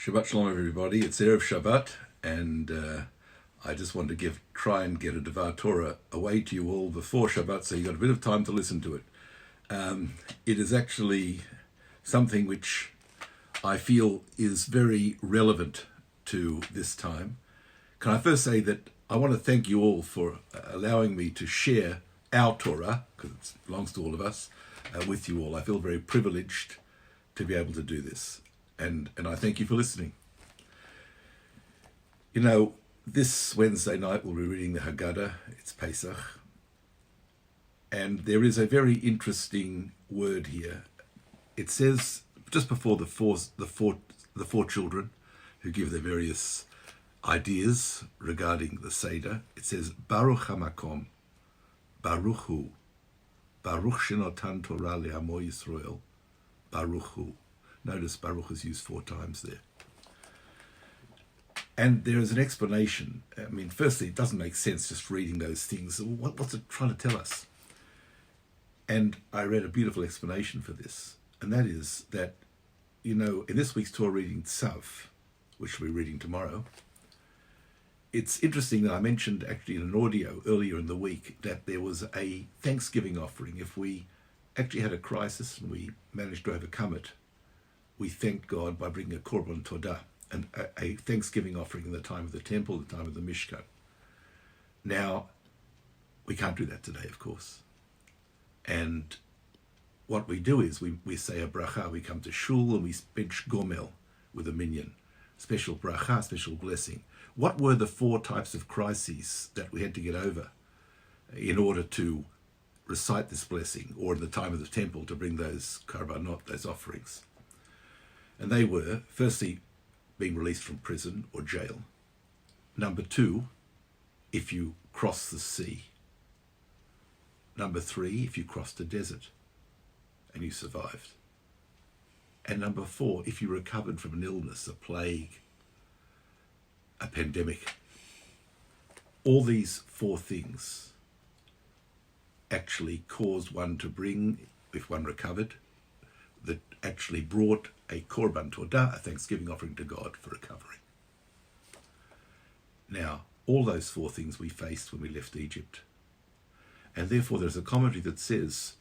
Shabbat Shalom, everybody. It's Erev Shabbat, and I just want to try and get a Devar Torah away to you all before Shabbat, so you've got a bit of time to listen to it. It is actually something which I feel is very relevant to this time. Can I first say that I want to thank you all for allowing me to share our Torah, because it belongs to all of us, with you all. I feel very privileged to be able to do this. And I thank you for listening. You know, this Wednesday night we'll be reading the Haggadah. It's Pesach. And there is a very interesting word here. It says, just before the four children who give their various ideas regarding the Seder, it says, Baruch HaMakom, Baruch Hu, Baruch Shenotan Torah Le'amo Yisrael, Baruch Hu. Notice Baruch is used 4 times there. And there is an explanation. I mean, firstly, it doesn't make sense just reading those things. What's it trying to tell us? And I read a beautiful explanation for this. And that is that, you know, in this week's Torah reading Tzav, which we're reading tomorrow, it's interesting that I mentioned actually in an audio earlier in the week that there was a Thanksgiving offering. If we actually had a crisis and we managed to overcome it, we thanked God by bringing a korban todah, and a thanksgiving offering in the time of the temple, the time of the Mishkan. Now, we can't do that today, of course. And what we do is we say a bracha, we come to shul and we bench gomel with a minyan. Special bracha, special blessing. What were the 4 types of crises that we had to get over in order to recite this blessing, or in the time of the temple to bring those karbanot, those offerings? And they were, firstly, being released from prison or jail. Number 2, if you cross the sea. Number 3, if you crossed the desert and you survived. And number 4, if you recovered from an illness, a plague, a pandemic. All these 4 things actually caused one to bring, if one recovered, that actually brought a korban todah, a thanksgiving offering to God for recovery. Now, all those 4 things we faced when we left Egypt. And therefore there's a commentary that says,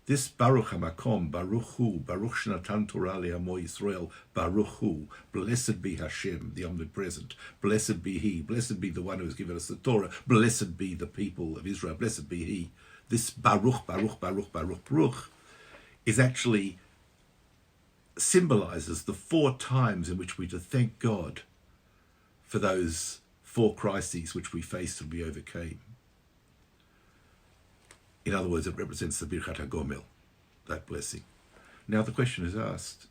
this Baruch HaMakom, Baruch Hu, Baruch Shenatan Torah Le'amo Yisrael, Baruch Hu, blessed be Hashem, the omnipresent, blessed be He, blessed be the one who has given us the Torah, blessed be the people of Israel, blessed be He. This Baruch, Baruch, Baruch, Baruch, Baruch is actually symbolizes the 4 times in which we to thank God for those 4 crises which we faced and we overcame. In other words, it represents the Birchat HaGomel, that blessing. Now the question is asked,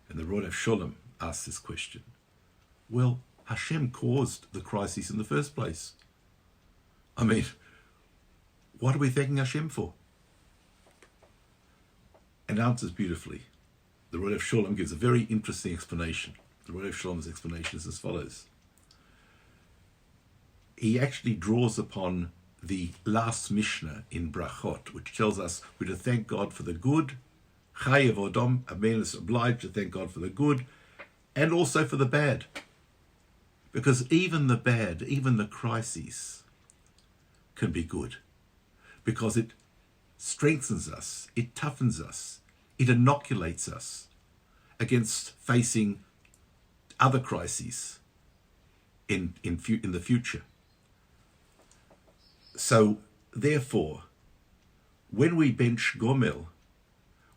and the Rodef Shalom asked this question. Well, Hashem caused the crises in the first place. I mean, what are we thanking Hashem for? And answers beautifully. The Rodef Shalom gives a very interesting explanation. The Rodef Shalom's explanation is as follows. He actually draws upon the last Mishnah in Brachot, which tells us we're to thank God for the good. Chayev Odom, a man is obliged to thank God for the good, and also for the bad. Because even the bad, even the crises, can be good. Because it strengthens us, it toughens us, it inoculates us against facing other crises in the future. So, therefore, when we bench Gomel,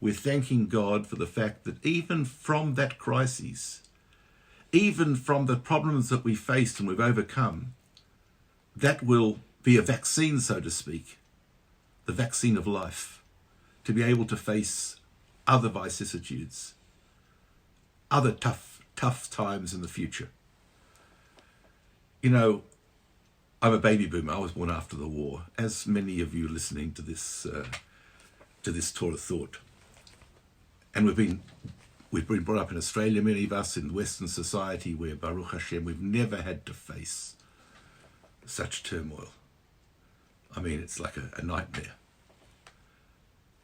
we're thanking God for the fact that even from that crisis, even from the problems that we faced and we've overcome, that will be a vaccine, so to speak, the vaccine of life, to be able to face other vicissitudes, other tough times in the future. You know, I'm a baby boomer. I was born after the war, as many of you listening to this Torah thought. And we've been brought up in Australia, many of us in Western society, where Baruch Hashem, we've never had to face such turmoil. I mean, it's like a nightmare.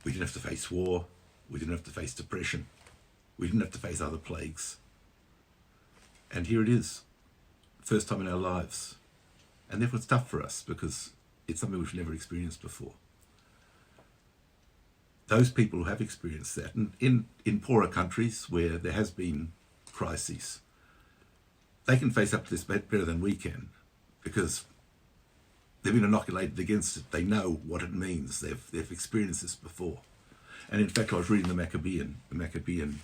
We didn't have to face war. We didn't have to face depression. We didn't have to face other plagues. And here it is, first time in our lives. And therefore it's tough for us because it's something we've never experienced before. Those people who have experienced that, and in poorer countries where there has been crises, they can face up to this better than we can because they've been inoculated against it. They know what it means. They've experienced this before. And in fact, I was reading the Maccabean. The Maccabean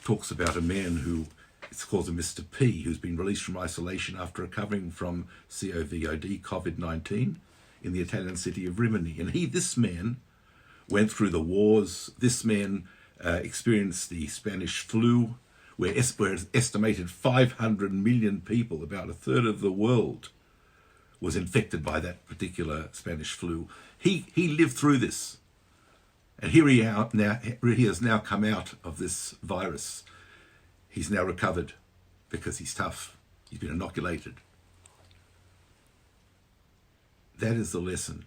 talks about a man who, it's called a Mr. P, who's been released from isolation after recovering from COVID-19 in the Italian city of Rimini. And this man went through the wars. This man experienced the Spanish flu, where estimated 500 million people, about a third of the world, was infected by that particular Spanish flu. He lived through this. And here he has now come out of this virus. He's now recovered because he's tough. He's been inoculated. That is the lesson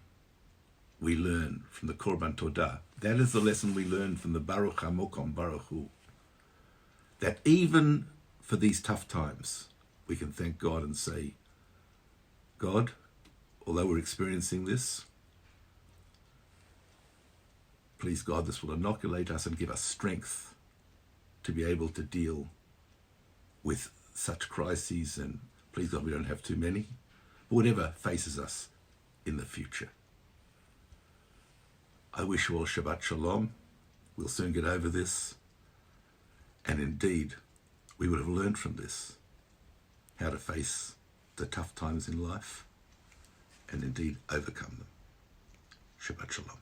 we learn from the Korban Todah. That is the lesson we learn from the Baruch HaMokom Baruch Hu. That even for these tough times, we can thank God and say, God, although we're experiencing this, please God, this will inoculate us and give us strength to be able to deal with such crises, and please God, we don't have too many, but whatever faces us in the future. I wish you all Shabbat Shalom. We'll soon get over this. And indeed, we would have learned from this how to face the tough times in life and indeed overcome them. Shabbat Shalom.